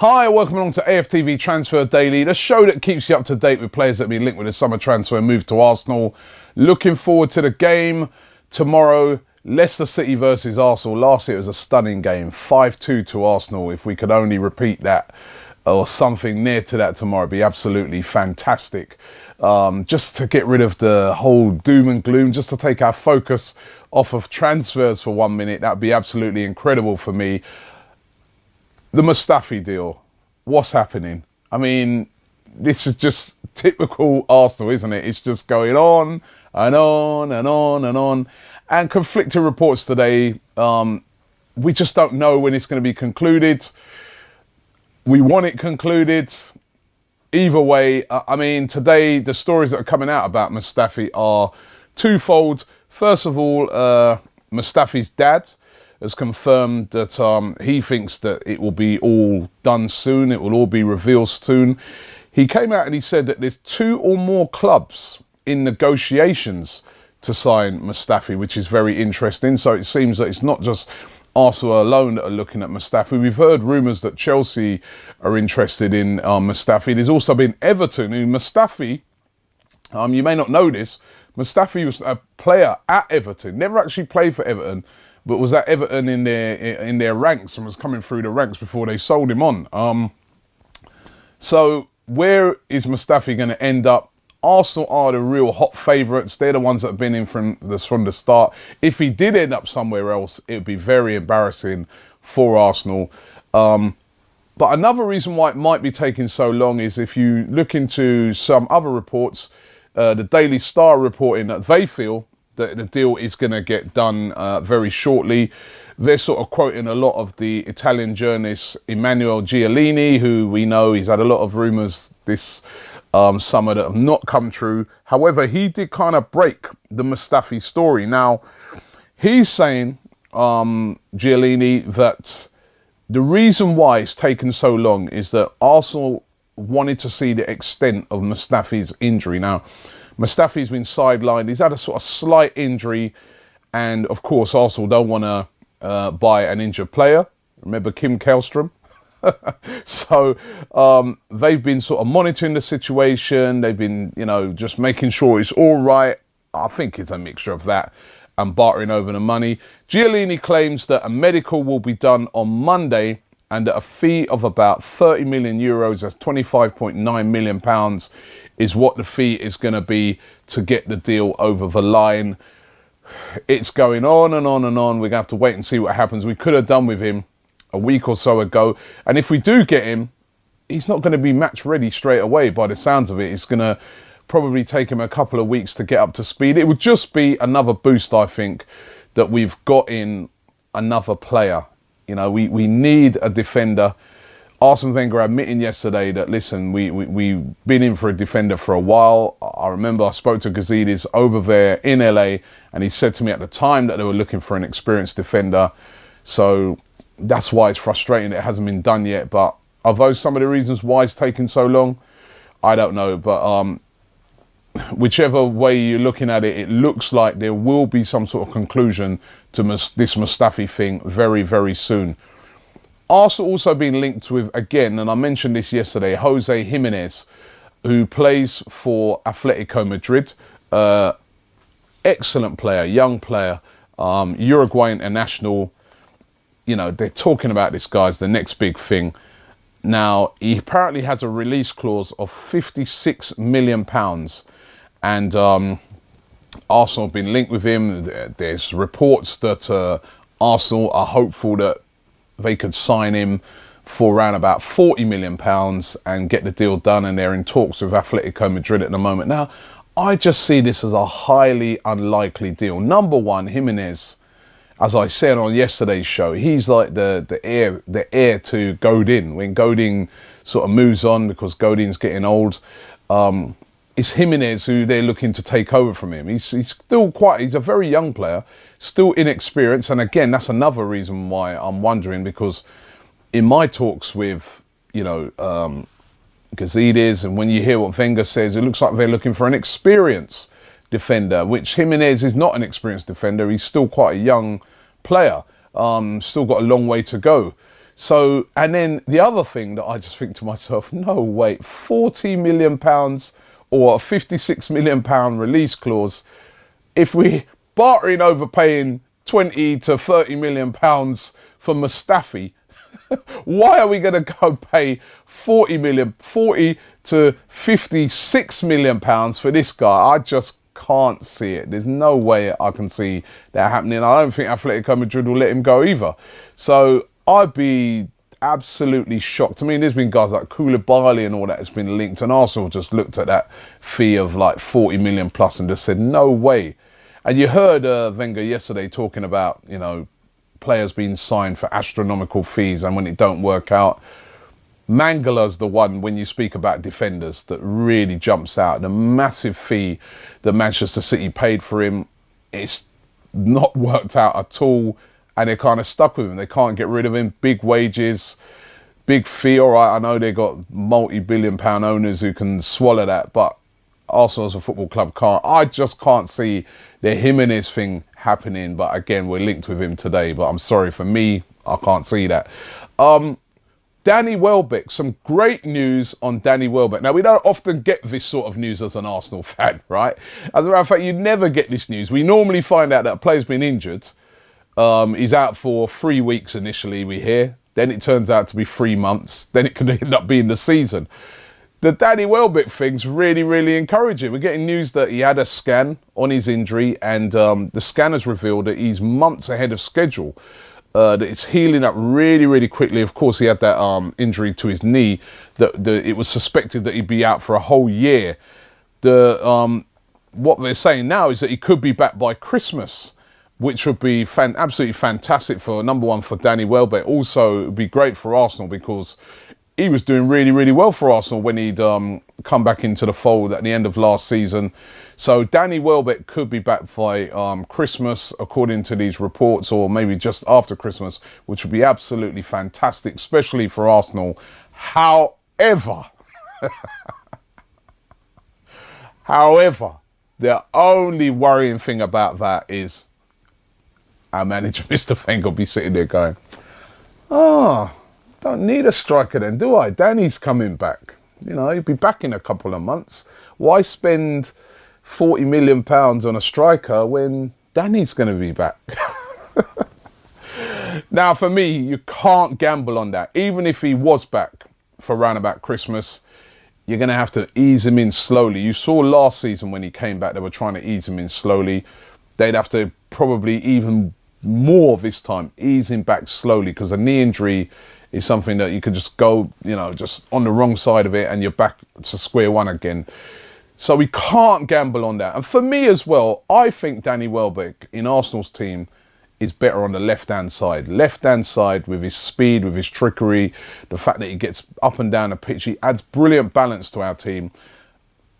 Hi, welcome along to AFTV Transfer Daily, the show that keeps you up to date with players that have been linked with a summer transfer and moved to Arsenal. Looking forward to the game tomorrow, Leicester City versus Arsenal. Last year it was a stunning game, 5-2 to Arsenal. If we could only repeat that or something near to that tomorrow, it'd be absolutely fantastic. Just to get rid of the whole doom and gloom, just to take our focus off of transfers for 1 minute, that'd be absolutely incredible for me. The Mustafi deal, what's happening? I mean, this is just typical Arsenal, isn't it? It's just going on and on and on and on. And conflicting reports today. We just don't know when it's going to be concluded. We want it concluded. Either way, I mean, today the stories that are coming out about Mustafi are twofold. First of all, Mustafi's dad has confirmed that he thinks that it will be all done soon. It will all be revealed soon. He came out and he said that there's 2 or more clubs in negotiations to sign Mustafi, which is very interesting. So it seems that it's not just Arsenal alone that are looking at Mustafi. We've heard rumours that Chelsea are interested in Mustafi. There's also been Everton, who Mustafi, you may not know this, Mustafi was a player at Everton, never actually played for Everton, but was at Everton in their ranks and was coming through the ranks before they sold him on. So where is Mustafi going to end up? Arsenal are the real hot favourites. They're the ones that have been in from the start. If he did end up somewhere else, it would be very embarrassing for Arsenal. But another reason why it might be taking so long is if you look into some other reports, the Daily Star reporting that they feel that the deal is going to get done very shortly. They're sort of quoting a lot of the Italian journalist Emanuele Giallini, who we know he's had a lot of rumours this summer that have not come true. However, he did kind of break the Mustafi story. Now, he's saying, Giallini, that the reason why it's taken so long is that Arsenal wanted to see the extent of Mustafi's injury. Now, Mustafi's been sidelined. He's had a sort of slight injury. And, of course, Arsenal don't want to buy an injured player. Remember Kim Källström? So they've been sort of monitoring the situation. They've been, just making sure it's all right. I think it's a mixture of that and bartering over the money. Giallini claims that a medical will be done on Monday and that a fee of about 30 million euros, that's 25.9 million pounds, is what the fee is going to be to get the deal over the line. It's going on and on and on. We're going to have to wait and see what happens. We could have done with him a week or so ago. And if we do get him, he's not going to be match ready straight away by the sounds of it. It's going to probably take him a couple of weeks to get up to speed. It would just be another boost, I think, that we've got in another player. We need a defender. Arsene Wenger admitting yesterday that, listen, we've been in for a defender for a while. I remember I spoke to Giménez over there in LA, and he said to me at the time that they were looking for an experienced defender. So that's why it's frustrating it hasn't been done yet. But are those some of the reasons why it's taken so long? I don't know. But whichever way you're looking at it, it looks like there will be some sort of conclusion to this Mustafi thing very, very soon. Arsenal also been linked with, again, and I mentioned this yesterday, José Giménez, who plays for Atletico Madrid. Excellent player, young player, Uruguayan international. They're talking about this guy's the next big thing. Now, he apparently has a release clause of £56 million. And Arsenal have been linked with him. There's reports that Arsenal are hopeful that they could sign him for around about £40 million and get the deal done. And they're in talks with Atletico Madrid at the moment. Now, I just see this as a highly unlikely deal. Number one, Giménez, as I said on yesterday's show, he's like the heir to Godin. When Godin sort of moves on because Godin's getting old, it's Giménez who they're looking to take over from him. He's still he's a very young player, still inexperienced. And again, that's another reason why I'm wondering, because in my talks with, Giménez, and when you hear what Wenger says, it looks like they're looking for an experienced defender, which Giménez is not an experienced defender. He's still quite a young player, still got a long way to go. So, and then the other thing that I just think to myself, no, wait, £40 million or a £56 million release clause. If we bartering over paying 20 to 30 million pounds for Mustafi, why are we going to go pay 40 to 56 million pounds for this guy? I just can't see it. There's no way I can see that happening. I don't think Atletico Madrid will let him go either. So I'd be absolutely shocked. I mean, there's been guys like Koulibaly and all that has been linked, and Arsenal just looked at that fee of like 40 million plus and just said, no way. And you heard Wenger yesterday talking about, you know, players being signed for astronomical fees, and when it don't work out, Mangala's the one, when you speak about defenders, that really jumps out. The massive fee that Manchester City paid for him, it's not worked out at all, and they're kind of stuck with him. They can't get rid of him. Big wages, big fee. All right, I know they got multi-billion pound owners who can swallow that, but Arsenal as a football club can't. I just can't see the Giménez thing happening. But again, we're linked with him today, but I'm sorry, for me, I can't see that. Danny Welbeck, some great news on Danny Welbeck. Now, we don't often get this sort of news as an Arsenal fan, right? As a matter of fact, you never get this news. We normally find out that a player's been injured. He's out for 3 weeks initially, we hear. Then it turns out to be 3 months. Then it could end up being the season. The Danny Welbeck thing's really, really encouraging. We're getting news that he had a scan on his injury, and the scan has revealed that he's months ahead of schedule. That it's healing up really, really quickly. Of course, he had that injury to his knee. That it was suspected that he'd be out for a whole year. What they're saying now is that he could be back by Christmas, which would be absolutely fantastic for, number one, for Danny Welbeck. Also, it would be great for Arsenal because he was doing really, really well for Arsenal when he'd come back into the fold at the end of last season. So Danny Welbeck could be back by Christmas, according to these reports, or maybe just after Christmas, which would be absolutely fantastic, especially for Arsenal. However, the only worrying thing about that is our manager, Mr. Wenger, will be sitting there going, don't need a striker then, do I? Danny's coming back. You know, he'll be back in a couple of months. Why spend £40 million on a striker when Danny's going to be back? Now, for me, you can't gamble on that. Even if he was back for around about Christmas, you're going to have to ease him in slowly. You saw last season when he came back, they were trying to ease him in slowly. They'd have to probably even more this time, ease him back slowly, because a knee injury is something that you could just go, you know, just on the wrong side of it and you're back to square one again. So we can't gamble on that. And for me as well, I think Danny Welbeck in Arsenal's team is better on the left-hand side. Left-hand side, with his speed, with his trickery, the fact that he gets up and down the pitch, he adds brilliant balance to our team.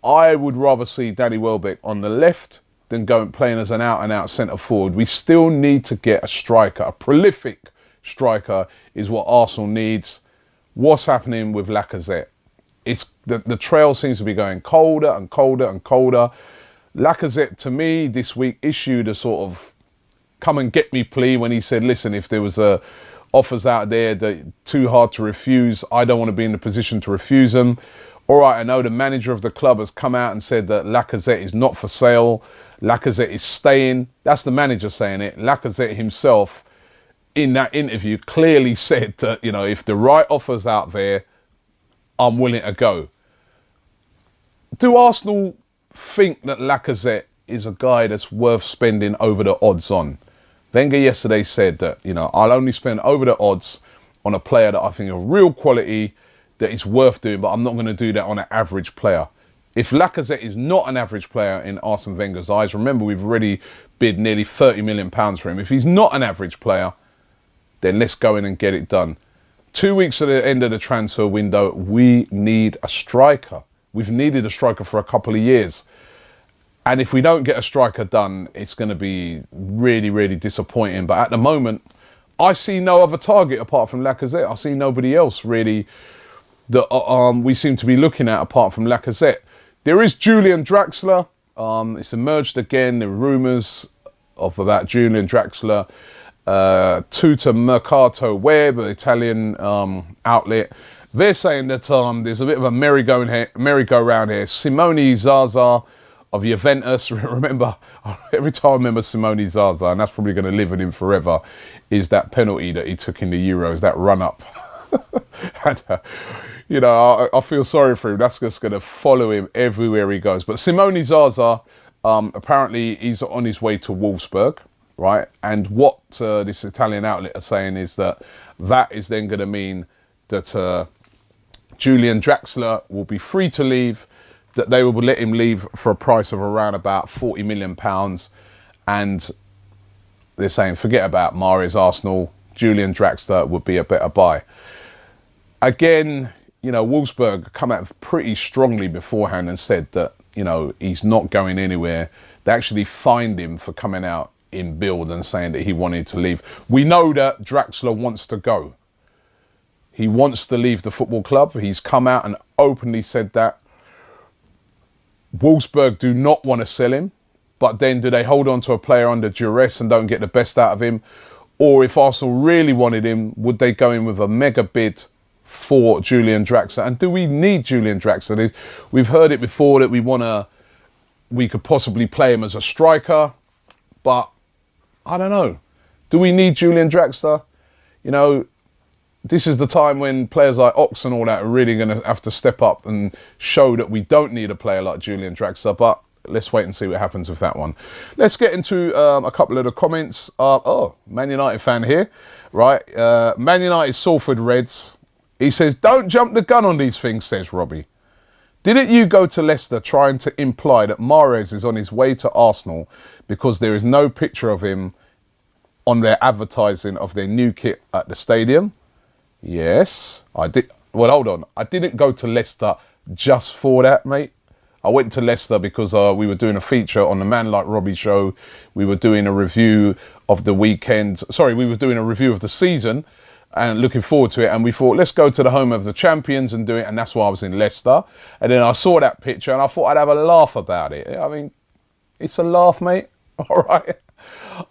I would rather see Danny Welbeck on the left than going playing as an out-and-out centre-forward. We still need to get a striker, a prolific striker is what Arsenal needs. What's happening with Lacazette? It's the trail seems to be going colder and colder and colder. Lacazette, to me, this week issued a sort of come and get me plea when he said, listen, if there was offers out there that too hard to refuse, I don't want to be in the position to refuse them. All right, I know the manager of the club has come out and said that Lacazette is not for sale. Lacazette is staying. That's the manager saying it. Lacazette himself, in that interview, clearly said that, you know, if the right offer's out there, I'm willing to go. Do Arsenal think that Lacazette is a guy that's worth spending over the odds on? Wenger yesterday said that, you know, I'll only spend over the odds on a player that I think of real quality, that is worth doing, but I'm not going to do that on an average player. If Lacazette is not an average player in Arsene Wenger's eyes, remember we've already bid nearly £30 million for him. If he's not an average player, then let's go in and get it done. 2 weeks at the end of the transfer window, we need a striker. We've needed a striker for a couple of years. And if we don't get a striker done, it's going to be really, really disappointing. But at the moment, I see no other target apart from Lacazette. I see nobody else really that we seem to be looking at apart from Lacazette. There is Julian Draxler. It's emerged again, the rumours about Julian Draxler. Tuta Mercato Web, an Italian outlet. They're saying that there's a bit of a merry-go-round here. Simone Zaza of Juventus. Remember, every time I remember Simone Zaza, and that's probably going to live with him forever, is that penalty that he took in the Euros, that run-up. And, you know, I feel sorry for him. That's just going to follow him everywhere he goes. But Simone Zaza, apparently he's on his way to Wolfsburg, right? And what this Italian outlet are saying is that is then going to mean that Julian Draxler will be free to leave, that they will let him leave for a price of around about £40 million. And they're saying, forget about Mahrez, Arsenal, Julian Draxler would be a better buy. Again, you know, Wolfsburg come out pretty strongly beforehand and said that, you know, he's not going anywhere. They actually fined him for coming out in Bild and saying that he wanted to leave. We know that Draxler wants to go. He wants to leave the football club. He's come out and openly said that. Wolfsburg do not want to sell him, but then do they hold on to a player under duress and don't get the best out of him? Or if Arsenal really wanted him, would they go in with a mega bid for Julian Draxler? And do we need Julian Draxler? We've heard it before that we could possibly play him as a striker, but I don't know. Do we need Julian Draxler? You know, this is the time when players like Ox and all that are really going to have to step up and show that we don't need a player like Julian Draxler. But let's wait and see what happens with that one. Let's get into a couple of the comments. Man United fan here, right? Man United Salford Reds. He says, don't jump the gun on these things, says Robbie. Didn't you go to Leicester trying to imply that Mahrez is on his way to Arsenal because there is no picture of him on their advertising of their new kit at the stadium? Yes, I did. Well, hold on. I didn't go to Leicester just for that, mate. I went to Leicester because we were doing a feature on the Man Like Robbie show. We were doing a review of the weekend. Sorry, we were doing a review of the season and looking forward to it. And we thought, let's go to the home of the champions and do it. And that's why I was in Leicester. And then I saw that picture and I thought I'd have a laugh about it. I mean, it's a laugh, mate. All right.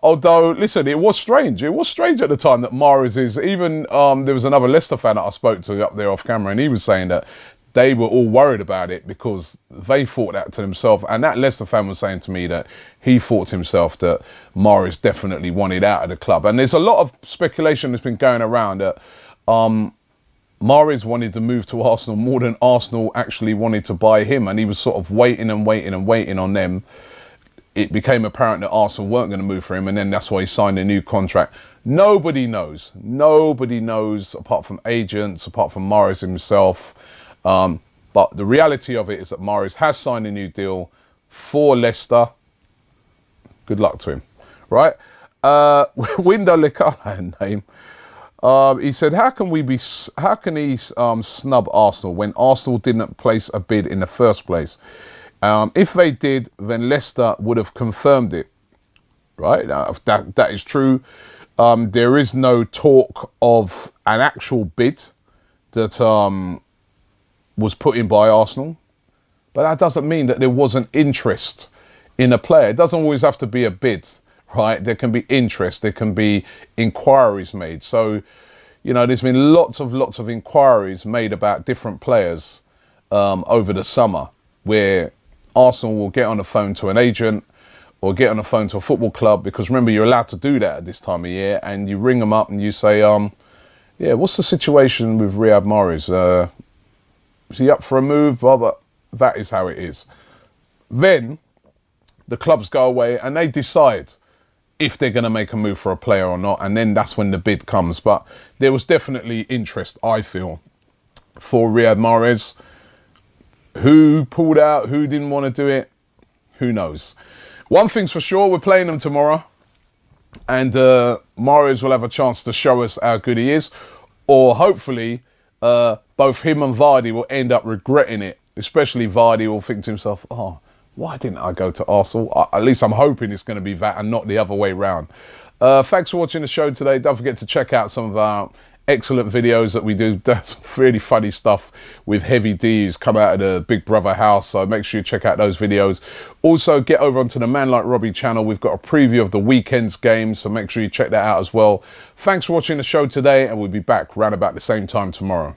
Although, listen, it was strange. It was strange at the time that Mahrez is, even there was another Leicester fan that I spoke to up there off camera, and he was saying that they were all worried about it because they thought that to themselves. And that Leicester fan was saying to me that he thought to himself that Mahrez definitely wanted out of the club. And there's a lot of speculation that's been going around that Mahrez wanted to move to Arsenal more than Arsenal actually wanted to buy him. And he was sort of waiting on them. It became apparent that Arsenal weren't going to move for him, and then that's why he signed a new contract. Nobody knows. Nobody knows, apart from agents, apart from Mahrez himself. But the reality of it is that Mahrez has signed a new deal for Leicester. Good luck to him, right? Window Licala name. He said, how can he snub Arsenal when Arsenal didn't place a bid in the first place? If they did, then Leicester would have confirmed it, right? That is true. There is no talk of an actual bid that was put in by Arsenal, but that doesn't mean that there wasn't interest in a player. It doesn't always have to be a bid, right? There can be interest, there can be inquiries made. So, you know, there's been lots of inquiries made about different players over the summer where Arsenal will get on the phone to an agent or get on the phone to a football club, because remember, you're allowed to do that at this time of year, and you ring them up and you say, yeah, what's the situation with Riyad Mahrez? Is he up for a move? Blah, blah. That is how it is. Then the clubs go away and they decide if they're going to make a move for a player or not, and then that's when the bid comes. But there was definitely interest, I feel, for Riyad Mahrez. Who pulled out, who didn't want to do it, who knows. One thing's for sure, we're playing them tomorrow, and Mahrez will have a chance to show us how good he is, or hopefully both him and Vardy will end up regretting it. Especially Vardy will think to himself, oh, why didn't I go to Arsenal? At least I'm hoping it's going to be that and not the other way round. Thanks for watching the show today. Don't forget to check out some of our excellent videos that we do. That's really funny stuff with Heavy D who's come out of the Big Brother house, so make sure you check out those videos. Also, get over onto the Man Like Robbie channel. We've got a preview of the weekend's game, so make sure you check that out as well. Thanks for watching the show today, and we'll be back round about the same time tomorrow.